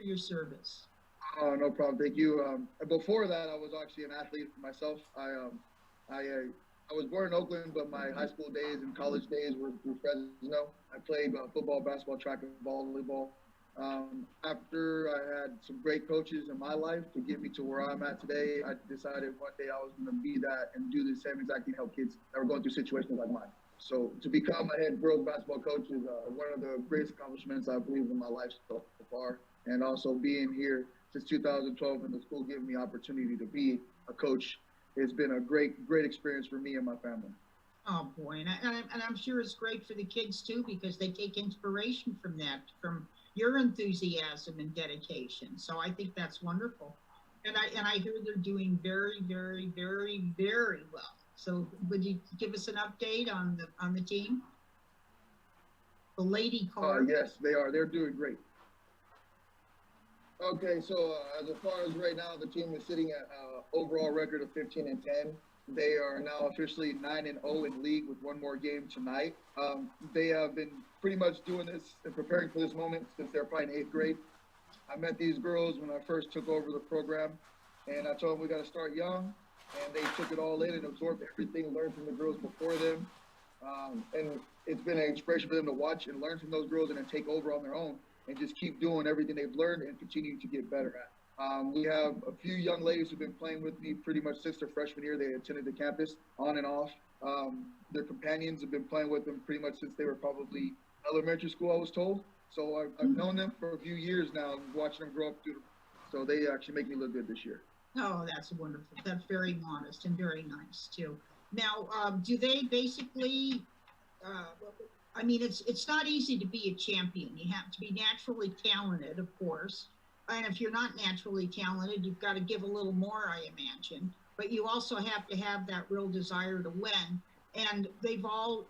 your service. Oh, no problem. Thank you. Before that, I was actually an athlete myself. I was born in Oakland, but my high school days and college days were through Fresno. I played football, basketball, track, and volleyball. After I had some great coaches in my life to get me to where I'm at today, I decided one day I was going to be that and do the same exact thing, help kids that were going through situations like mine. So to become a head girls basketball coach is one of the greatest accomplishments I believe in my life so far. And also being here since 2012 and the school giving me opportunity to be a coach, it's been a great experience for me and my family. Oh boy, and I'm sure it's great for the kids too because they take inspiration from that, from your enthusiasm and dedication. So I think that's wonderful, and I hear they're doing very well. So would you give us an update on the team, the Lady Card? Yes, they are. They're doing great. Okay, so as far as right now, the team is sitting at overall record of 15-10. They are now officially 9-0 in league with one more game tonight. They have been pretty much doing this and preparing for this moment since they're probably in eighth grade. I met these girls when I first took over the program, and I told them we got to start young, and they took it all in and absorbed everything, learned from the girls before them. And it's been an inspiration for them to watch and learn from those girls and then take over on their own and just keep doing everything they've learned and continue to get better at. We have a few young ladies who've been playing with me pretty much since their freshman year. They attended the campus on and off. Their companions have been playing with them pretty much since they were probably elementary school, I was told. So I've known them for a few years now, watching them grow up through. So they actually make me look good this year. Oh, that's wonderful. That's very modest and very nice too. Now, do they basically? Uh, I mean, it's not easy to be a champion. You have to be naturally talented, of course. And if you're not naturally talented, you've got to give a little more, I imagine. But you also have to have that real desire to win. And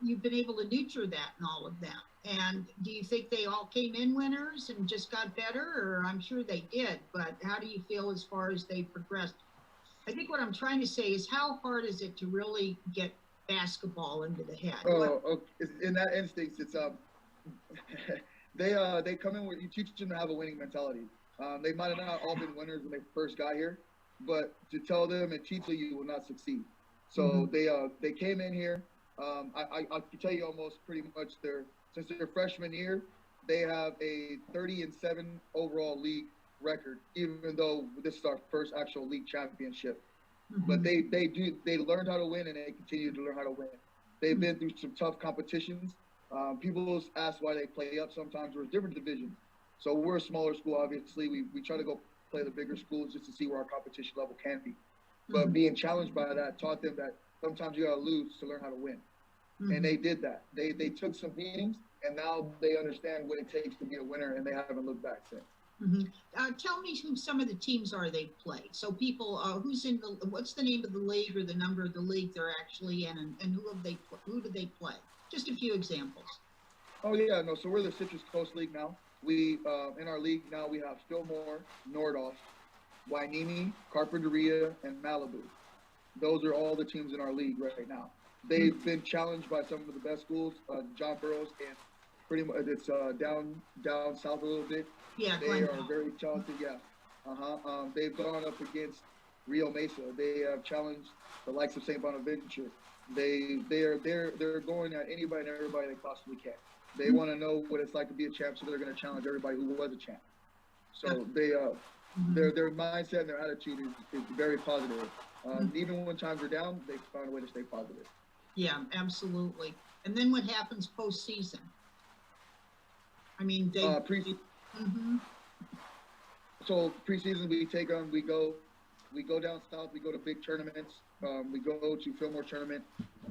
you've been able to nurture that in all of them. And do you think they all came in winners and just got better? Or I'm sure they did, but how do you feel as far as they progressed? I think what I'm trying to say is how hard is it to really get basketball into the head? Okay. In that instance, it's they come in with you teach them to have a winning mentality. They might have not all been winners when they first got here, but to tell them and teach them you will not succeed. So they came in here. I can tell you almost pretty much since their freshman year, they have a 30-7 overall league record, even though this is our first actual league championship. But they learned how to win and they continue to learn how to win. They've been through some tough competitions. People ask why they play up sometimes. There's different divisions. So we're a smaller school, obviously. We try to go play the bigger schools just to see where our competition level can be. But being challenged by that taught them that sometimes you got to lose to learn how to win. And they did that. They took some beatings, and now they understand what it takes to be a winner, and they haven't looked back since. Tell me who some of the teams are they've played. So people, what's the name of the league or the number of the league they're actually in, and who do they play? Just a few examples. Oh yeah, no. So we're the Citrus Coast League now. We in our league now we have Fillmore, Nordhoff, Wainimi, Carpinteria, and Malibu. Those are all the teams in our league right now. They've been challenged by some of the best schools, John Burroughs, and pretty much it's down south a little bit. Yeah, they are very talented. Yeah, they've gone up against Rio Mesa. They have challenged the likes of St. Bonaventure. They're going at anybody and everybody they possibly can. They want to know what it's like to be a champ, so they're going to challenge everybody who was a champ. So their mindset and their attitude is very positive. Even when times are down, they find a way to stay positive. Yeah, absolutely. And then what happens postseason? I mean, they. So preseason, we take them. We go down south. We go to big tournaments. We go to Fillmore tournament.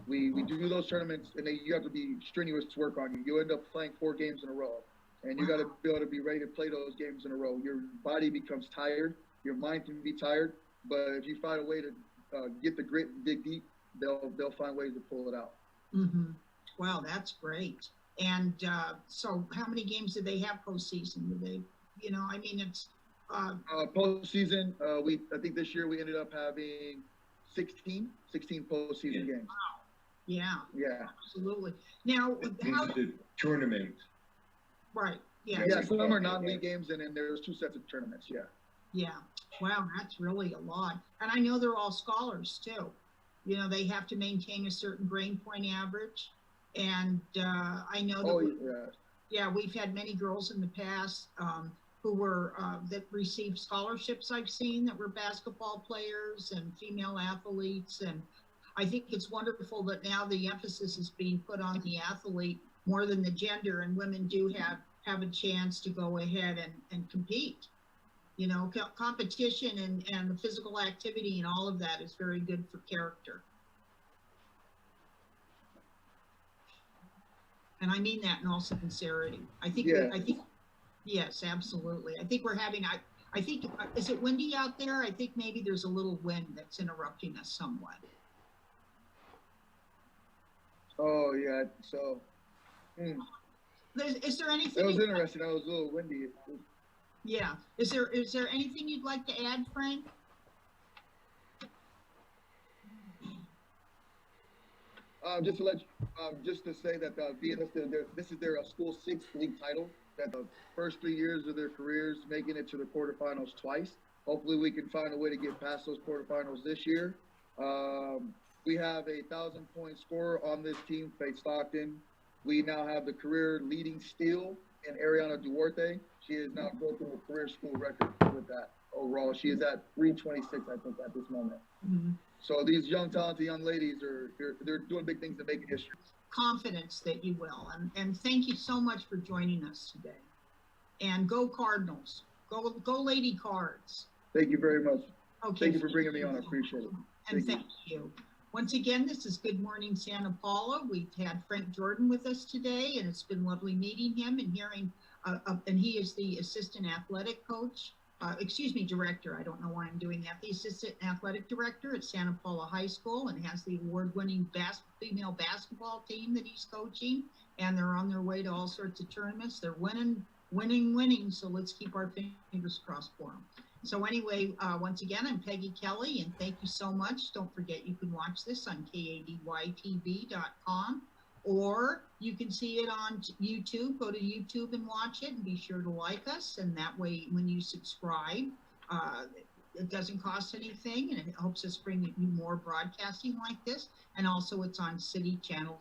We do those tournaments, and you have to be strenuous to work on you. You end up playing 4 games in a row, and you got to be able to be ready to play those games in a row. Your body becomes tired. Your mind can be tired, but if you find a way to get the grit and dig deep, they'll find ways to pull it out. Wow, that's great. And so how many games do they have postseason? Do they, I mean, it's postseason. I think this year we ended up having 16 postseason games. Wow. Yeah. Yeah. Absolutely. Now, how the tournament? Right. Yeah. Yeah, some are non-league games, and then there's 2 sets of tournaments. Yeah. Yeah. Wow, that's really a lot. And I know they're all scholars too. You know, they have to maintain a certain grade point average. And I know that, Oh, yeah. yeah, we've had many girls in the past who were, that received scholarships I've seen that were basketball players and female athletes. And I think it's wonderful that now the emphasis is being put on the athlete more than the gender, and women do have a chance to go ahead and compete. You know, competition and the physical activity and all of that is very good for character. And I mean that in all sincerity. I think, Yeah. Yes, absolutely. I think we're having, I think, is it windy out there? I think maybe there's a little wind that's interrupting us somewhat. Oh, yeah. So, Is there anything? it was interesting. It was a little windy. Yeah. Is there anything you'd like to add, Frank? Just to say that this is their school 6th league title. That the first 3 years of their careers, making it to the quarterfinals twice. Hopefully, we can find a way to get past those quarterfinals this year. We have a 1,000-point scorer on this team, Faith Stockton. We now have the career leading steal in Ariana Duarte. She has now broken the career school record with that overall. She is at 326, I think, at this moment. Mm-hmm. So these young, talented young ladies they're doing big things and making history. Confidence that you will, and thank you so much for joining us today. And go Cardinals, go Lady Cards. Thank you very much. Okay. Thank you for bringing me on. I appreciate it. And thank you. Once again, this is Good Morning Santa Paula. We've had Frank Jordan with us today, and it's been lovely meeting him and hearing. And he is the assistant athletic coach. Director. I don't know why I'm doing that. The assistant athletic director at Santa Paula High School, and has the award-winning female basketball team that he's coaching. And they're on their way to all sorts of tournaments. They're winning. So let's keep our fingers crossed for them. So anyway, once again, I'm Peggy Kelly, and thank you so much. Don't forget you can watch this on kadytv.com, or you can see it on YouTube. Go to YouTube and watch it, and be sure to like us. And that way, when you subscribe, it doesn't cost anything, and it helps us bring you more broadcasting like this. And also, it's on City Channel